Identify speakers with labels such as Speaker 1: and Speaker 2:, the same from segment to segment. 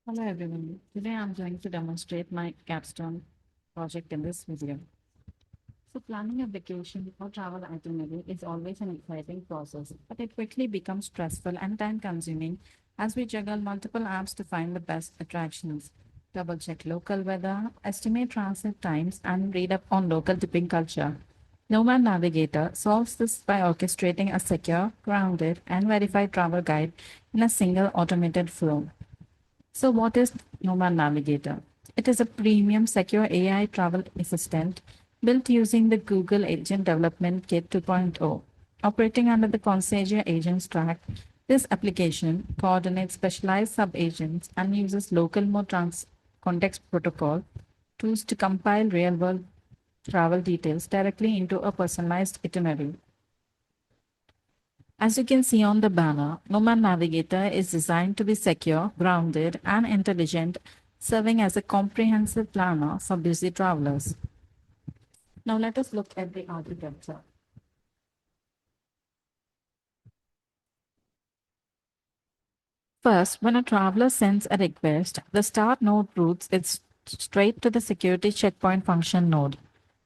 Speaker 1: Hello everyone. Today I'm going to demonstrate my capstone project in this video. So planning a vacation or travel itinerary is always an exciting process, but it quickly becomes stressful and time consuming as we juggle multiple apps to find the best attractions, double check local weather, estimate transit times, and read up on local tipping culture. Nomad Navigator solves this by orchestrating a secure, grounded, and verified travel guide in a single automated flow. So, what is Nomad Navigator? It is a premium, secure AI travel assistant built using the Google Agent Development Kit 2.0. Operating under the Concierge Agents track, this application coordinates specialized sub-agents and uses local mode context protocol tools to compile real-world travel details directly into a personalized itinerary. As you can see on the banner, Nomad Navigator is designed to be secure, grounded, and intelligent, serving as a comprehensive planner for busy travelers. Now let us look at the architecture. First, when a traveler sends a request, the start node routes it straight to the security checkpoint function node.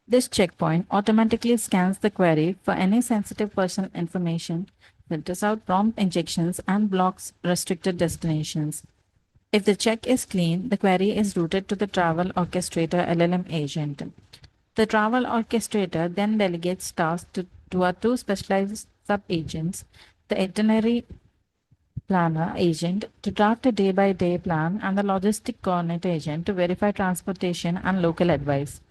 Speaker 1: This checkpoint automatically scans the query for any sensitive personal information, filters out prompt injections, and blocks restricted destinations. If the check is clean, the query is routed to the travel orchestrator LLM agent. The travel orchestrator then delegates tasks to our two specialized sub-agents, the itinerary planner agent to draft a day-by-day plan and the logistic coordinator agent to verify transportation and local advice.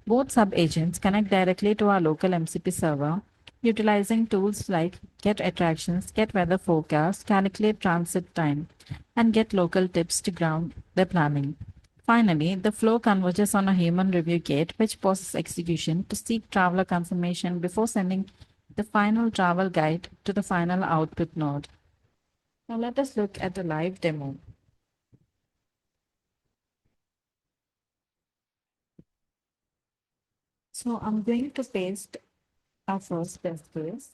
Speaker 1: Both sub-agents connect directly to our local MCP server, utilizing tools like Get Attractions, Get Weather Forecast, Calculate Transit Time, and Get Local Tips to ground the planning. Finally, the flow converges on a human review gate, which pauses execution to seek traveler confirmation before sending the final travel guide to the final output node. Now let us look at the live demo. So I'm going to paste our first test case.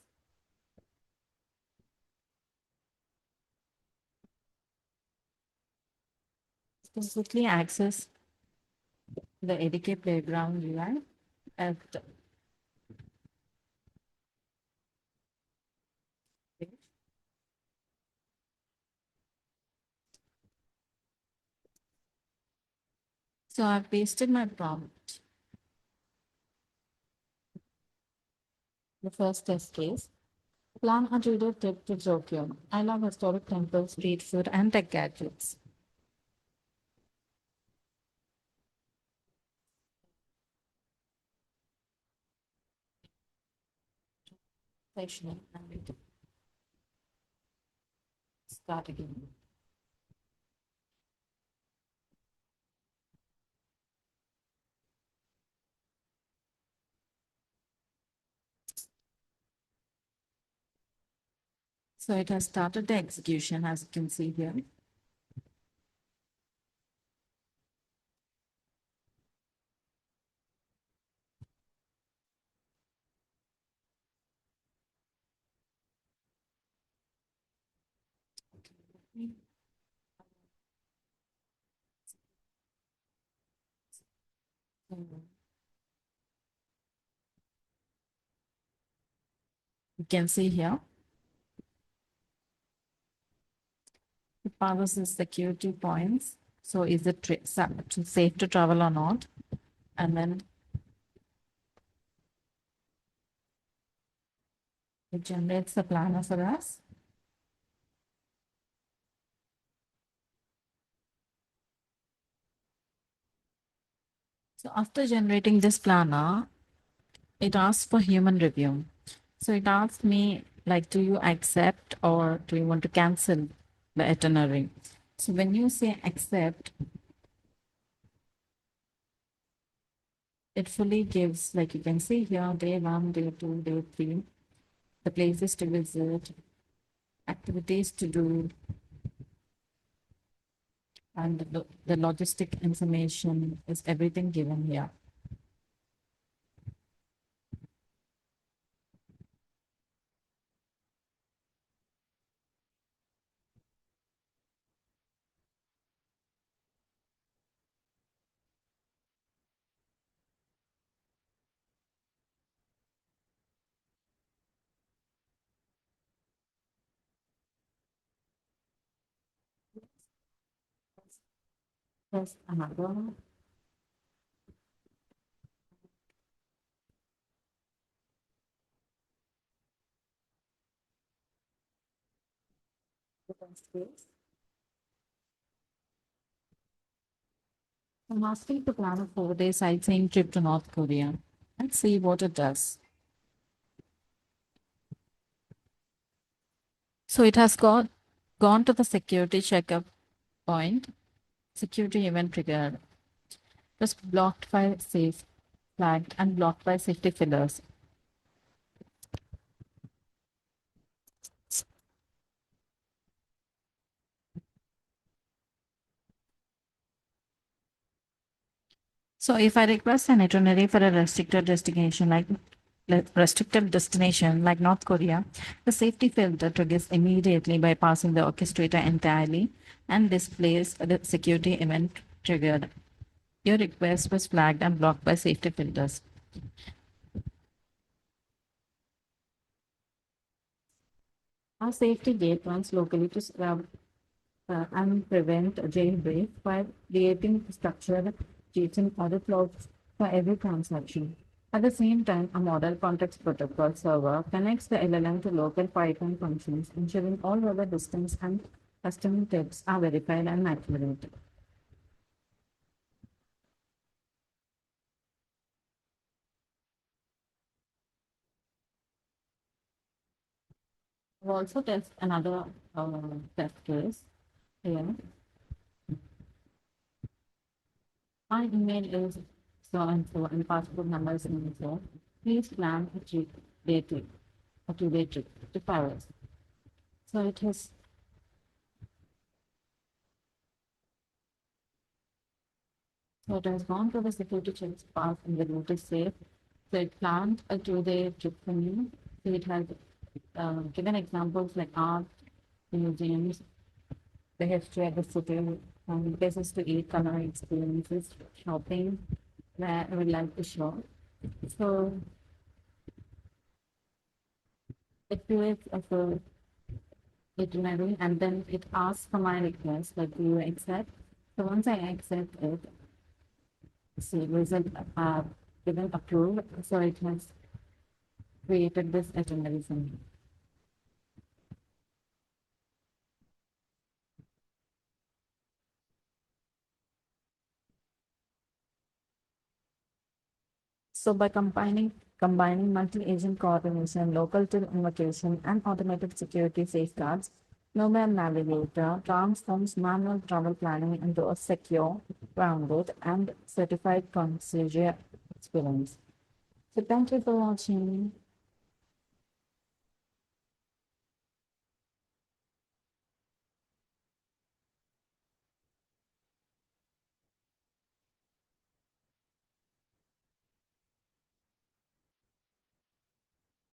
Speaker 1: So quickly access the ADK Playground UI at so I've pasted my prompt. The first test case. Plan a 2-day trip to Tokyo. I love historic temples, street food, and tech gadgets. Section and we start again. So it has started the execution as you can see here. You can see here it powers the security points. So is it safe to travel or not? And then it generates the planner for us. So after generating this planner, it asks for human review. So it asks me like, do you accept or do you want to cancel the itinerary? So when you say accept, it fully gives, like you can see here, day one, day two, day three, the places to visit, activities to do, and the logistic information is everything given here. There's another different space. I'm asking to plan a 4 day sightseeing trip to North Korea and see what it does. So it has gone to the security checkup point, security event triggered, was blocked by safe, flagged, and blocked by safety fillers. So if I request an itinerary for a restricted destination like North Korea, the safety filter triggers immediately bypassing the orchestrator entirely and displays the security event triggered. Your request was flagged and blocked by safety filters. Our safety gate runs locally to scrub and prevent jailbreak by creating structured cheating audit logs for every transaction. At the same time, a model context protocol server connects the LLM to local Python functions, ensuring all other distance and custom tips are verified and accurate. We'll also test another test case here. My email is so and so and passport number is so and so. Please plan a day trip, a 2 day trip to Paris. So it has so it has gone through the security checks pass and the route is safe. So it planned a 2 day trip for me. So it has given examples like art, museums, the history of the city, places to eat, culinary experiences, shopping, where I would like to shop. So it creates a full itinerary and then it asks for my request, like do you accept? So once I accept it, see result given approved. So it has created this itinerary for me. So by combining multi-agent coordination, local tool invocation, and automated security safeguards, Nomad Navigator transforms manual travel planning into a secure, grounded, and certified concierge experience. So thank you for watching.